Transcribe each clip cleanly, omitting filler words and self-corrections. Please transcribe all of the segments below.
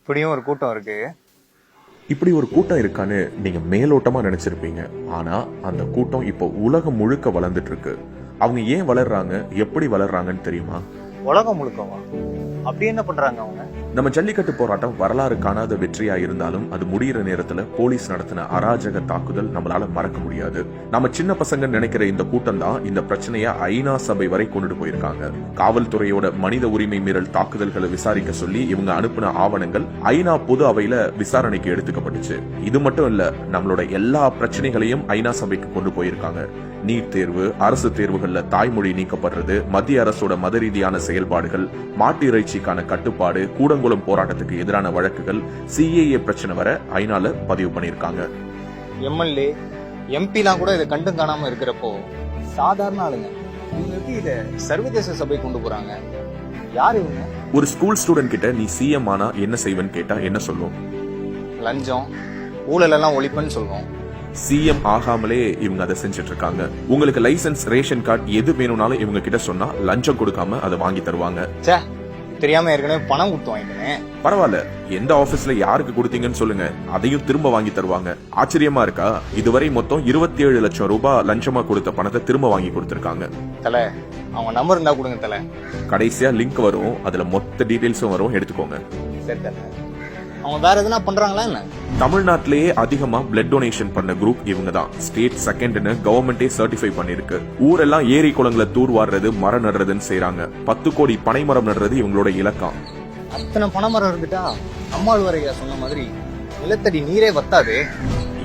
இப்படியும் ஒரு கூட்டம் இருக்கு. இப்படி ஒரு கூட்டம் இருக்கான்னு நீங்க மேலோட்டமா நினைச்சிருப்பீங்க. ஆனா அந்த கூட்டம் இப்போ உலகம் முழுக்க வளர்ந்துட்டு இருக்கு. அவங்க ஏன் வளர்றாங்க, எப்படி வளர்றாங்கன்னு தெரியுமா? உலகம் முழுக்கவா? அப்படி என்ன பண்றாங்க அவங்க? நம்ம ஜல்லிக்கட்டு போராட்டம் வரலாறு காணாத வெற்றியா இருந்தாலும் அது முடிகிற நேரத்துல போலீஸ் நடத்தின அராஜக தாக்குதல் நம்மளால மறக்க முடியாது. நம்ம சின்ன பசங்க நினைக்கிற இந்த கூட்டம் தான் இந்த பிரச்சனைய ஐநா சபை வரை கொண்டுட்டு போயிருக்காங்க. காவல்துறையோட மனித உரிமை மீறல் தாக்குதல்களை விசாரிக்க சொல்லி இவங்க அனுப்பின ஆவணங்கள் ஐநா பொது அவையில விசாரணைக்கு எடுத்துக்கப்பட்டுச்சு. இது மட்டும் இல்ல, நம்மளோட எல்லா பிரச்சனைகளையும் ஐநா சபைக்கு கொண்டு போயிருக்காங்க. நீட் தேர்வு, அரசு தேர்வுகள்ல தாய்மொழி நீக்கப்படுறது, மத்திய அரசோட மத ரீதியான செயல்பாடுகள், மாட்டு இறைச்சிக்கான கட்டுப்பாடு, கூடங்குளம் போராட்டத்துக்கு எதிரான வழக்குகள், சிஏஏ பிரச்சனை வர ஐநால பதிவு பண்ணிருக்காங்க. எம்எல்ஏ, எம்பிலாம் கூட இதை கண்டும் காணாம இருக்கிறப்போ சாதாரண ஆளுங்க இவங்க எப்படி இதை சர்வதேச சபை கொண்டு போறாங்க? யார் இவங்க? ஒரு ஸ்கூல் ஸ்டூடெண்ட் கிட்ட நீ சிஎம் ஆனா என்ன செய்வேன்னு கேட்டா என்ன சொல்லும்? லஞ்சம், ஊழல் எல்லாம் ஒழிப்புன்னு சொல்லுவோம். சிஎம் ஆகாமலே இவங்க அதை செஞ்சுட்டு இருக்காங்க. உங்களுக்கு லைசன்ஸ், ரேஷன் கார்டு எது வேணும்னாலும் இவங்க கிட்ட சொன்னா லஞ்சம் கொடுக்காம அதை வாங்கி தருவாங்க. தெரியாம ஏற்கனவே பணம் கொடுத்து வாங்கிட்டேன். பரவாயில்ல, எந்த ஆபீஸ்ல யாருக்கு கொடுத்தீங்கன்னு சொல்லுங்க, அதையும் திரும்ப வாங்கி தருவாங்க. ஆச்சரியமா இருக்கா? இதுவரை மொத்தம் 27 லட்சம் ரூபாய் லஞ்சமா கொடுத்த பணத்தை திரும்ப வாங்கி கொடுத்திருக்காங்க. தல, அவங்க நம்பர் இருந்தா கொடுங்க தல. கடைசியா லிங்க் வரும், அதுல மொத்த டீடைல்ஸும் வரும், எடுத்துக்கோங்க. சரி தல. அவங்க வேற எதுனா பண்றாங்களா என்ன? தமிழ்நாட்டிலேயே அதிகமா பிளட் டொனேஷன் பண்ண குரூப் இவங்க தான். ஸ்டேட் செகண்ட்னு கவர்மெண்டே சர்டிஃபை பண்ணிருக்கு. ஊரெல்லாம் ஏரி குளங்களை தூர்வாடுறது, மரம் நடுறதுன்னு செய்யறாங்க. 10 கோடி பனை மரம் நடுறது இவங்களோட இலக்கம். அத்தனை பனை மரம் இருந்துட்டா நம்மாழ்வாரையா சொன்ன மாதிரி நிலத்தடி நீரே வத்தாது.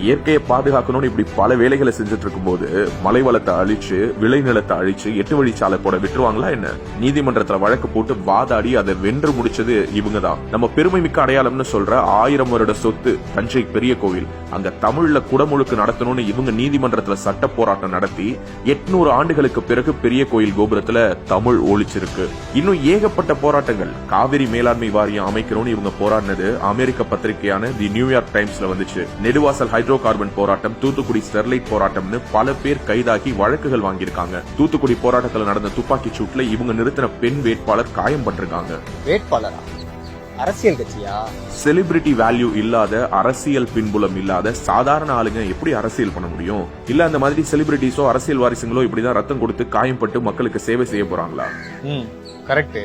இயற்கையை பாதுகாக்கணும்னு இப்படி பல வேலைகளை செஞ்சுட்டு இருக்கும் போது மலை வளத்தை அழிச்சு, விளைநிலத்தை அழிச்சு 8 வழிச்சாலை போட விட்டுருவாங்களா என்ன? நீதிமன்றத்துல வழக்கு போட்டு வாதாடி அதை வென்று முடிச்சது இவங்க தான். நம்ம பெருமை மிக்க அடையாளம்னு சொல்ற 1000 வருட சொத்து தஞ்சை பெரிய கோவில், அங்க தமிழ்ல குடமுழுக்கு நடத்தணும்னு இவங்க நீதிமன்றத்துல சட்ட போராட்டம் நடத்தி 800 ஆண்டுகளுக்கு பிறகு பெரிய கோயில் கோபுரத்துல தமிழ் ஒழிச்சிருக்கு. இன்னும் ஏகப்பட்ட போராட்டங்கள். காவிரி மேலாண்மை வாரியம் அமைக்கணும்னு இவங்க போராடினது அமெரிக்க பத்திரிகையான தி நியூயார்க் டைம்ஸ்ல வந்துச்சு. நெடுவாசல் ஹைட்ரோ கார்பன் போராட்டம், தூத்துக்குடி ஸ்டெர்லைட் போராட்டம்னு பல பேர் கைதாகி வழக்குகள் வாங்கியிருக்காங்க. தூத்துக்குடி போராட்டத்தில் நடந்த துப்பாக்கி சூட்ல இவங்க நிறுத்தின பெண் வேட்பாளர் காயம் பட்டிருக்காங்க. வேட்பாளரா? அரசியல் கட்சியா? செலிபிரிட்டி வேல்யூ இல்லாத, அரசியல் பின்புலம் இல்லாத சாதாரண ஆளுங்க எப்படி அரசியல் பண்ண முடியும்? இல்ல அந்த மாதிரி செலிபிரிட்டிஸோ அரசியல் வாரிசுங்களோ இப்படிதான் ரத்தம் கொடுத்து காயம்பட்டு மக்களுக்கு சேவை செய்ய போறாங்களா? கரெக்ட்.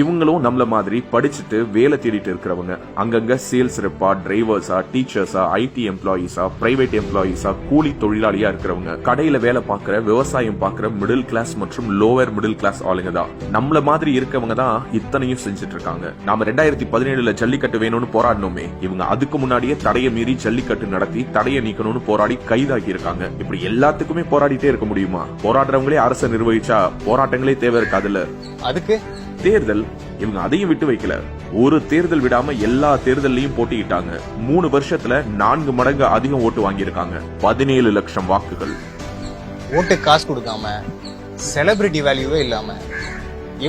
இவங்களும் நம்மள மாதிரி படிச்சுட்டு வேலை தேடிட்டு இருக்கிறவங்க. அங்கங்க சேல்ஸ் ரெப்பா, டிரைவர்ஸா, டீச்சர்ஸா, ஐடி எம்ப்ளாயிஸா, பிரைவேட் எம்ப்ளாயிஸா, கூலி தொழிலாளியா இருக்கிறவங்க, கடையில வேலை பார்க்கிற, விவசாயம் பார்க்கிற மிடில் கிளாஸ் மற்றும் லோவர் மிடில் கிளாஸ் ஆளுங்க தான். நம்மள மாதிரி இருக்கவங்க தான் இத்தனையும் செஞ்சுட்டு இருக்காங்க. நாம 2017 ஜல்லிக்கட்டு வேணும்னு போராடணுமே, இவங்க அதுக்கு முன்னாடியே தடையை மீறி ஜல்லிக்கட்டு நடத்தி தடையை நீக்கணும்னு போராடி கைதாகி இருக்காங்க. இப்படி எல்லாத்துக்குமே போராடிட்டே இருக்க முடியுமா? போராடுறவங்களே அரசை நிர்வகிச்சா போராட்டங்களே தேவை இருக்காதுல்ல. அதுக்கு தேர்தல் இவங்க அதையும் விட்டு வைக்கல. ஒரு தேர்தல் விடாம எல்லா தேர்தலையும் போட்டியிட்டாங்க. 3 வருஷத்துல 4 மடங்கு அதிகம் ஓட்டு வாங்கியிருக்காங்க. 17 லட்சம் வாக்குகள். ஓட்டு காசு கொடுக்காம, செலிபிரிட்டி வேல்யூவே இல்லாம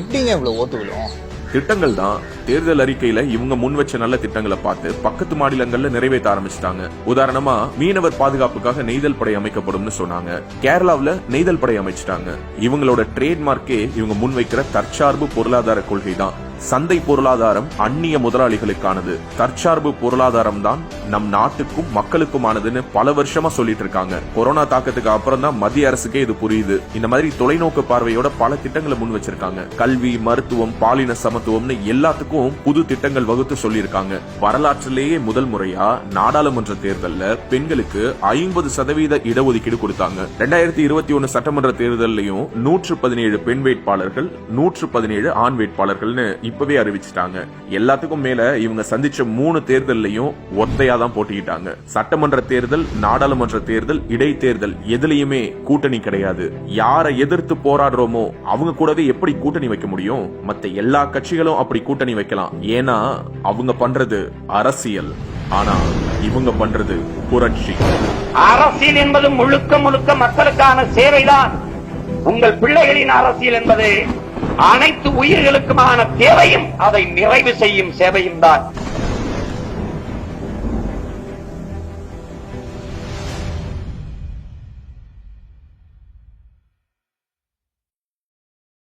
எப்படிங்க இவ்வளவு ஓட்டு விழும்? திட்டங்கள் தான். தேர்தல் அறிக்கையில இவங்க முன் வச்ச நல்ல திட்டங்களை பார்த்து பக்கத்து மாநிலங்கள்ல நிறைவேற்ற ஆரம்பிச்சிட்டாங்க. உதாரணமா மீனவர் பாதுகாப்புக்காக நெய்தல் படை அமைக்கப்படும் சொன்னாங்க. கேரளாவில நெய்தல் படை அமைச்சிட்டாங்க. இவங்களோட ட்ரேட்மார்க்கே இவங்க முன்வைக்கிற தற்சார்பு பொருளாதார கொள்கை தான். சந்தை பொருளாதாரம் அந்நிய முதலாளிகளுக்கானது, தற்சார்பு பொருளாதாரம் தான் நம் நாட்டுக்கும் மக்களுக்குமானதுன்னு பல வருஷமா சொல்லிட்டு இருக்காங்க. கொரோனா தாக்கத்துக்கு அப்புறம் தான் மத்திய அரசுக்கே இது புரியுது. இந்த மாதிரி தொலைநோக்கு பார்வையோட பல திட்டங்களை முன் வச்சிருக்காங்க. கல்வி, மருத்துவம், பாலின சமத்துவம்னு எல்லாத்துக்கும் புது திட்டங்கள் வகுத்து சொல்லியிருக்காங்க. வரலாற்றிலேயே முதல் முறையா நாடாளுமன்ற தேர்தல்ல பெண்களுக்கு 50% இடஒதுக்கீடு கொடுத்தாங்க. 2021 சட்டமன்ற தேர்தலையும் 117 பெண் வேட்பாளர்கள், 117 ஆண் வேட்பாளர்கள்னு இப்பவே அறிவிச்சிட்டாங்க. எல்லாத்துக்கும் மேல இவங்க சந்திச்ச 3 தேர்தலையும் ஒத்தையா தான் போட்டிட்டாங்க. சட்டமன்ற தேர்தல், நாடாளுமன்ற தேர்தல், இடைத்தேர்தல் எதுலயுமே கூட்டணி கிடையாது. யாரை எதிர்த்து போராடுறோமோ அவங்க கூடவே எப்படி கூட்டணி வைக்க முடியும்? மத்த எல்லா கட்சிகளும் அப்படி கூட்டணி வைக்கலாம். ஏன்னா அவங்க பண்றது அரசியல். ஆனா இவங்க பண்றது புரட்சி. அரசியல் என்பது முழுக்க முழுக்க மக்களுக்கான சேவைதான். உங்கள் பிள்ளைகளின் அரசியல் என்பது அனைத்து உயிர்களுக்குமான தேவையும் அதை நிறைவு செய்யும் சேவையும் தான்.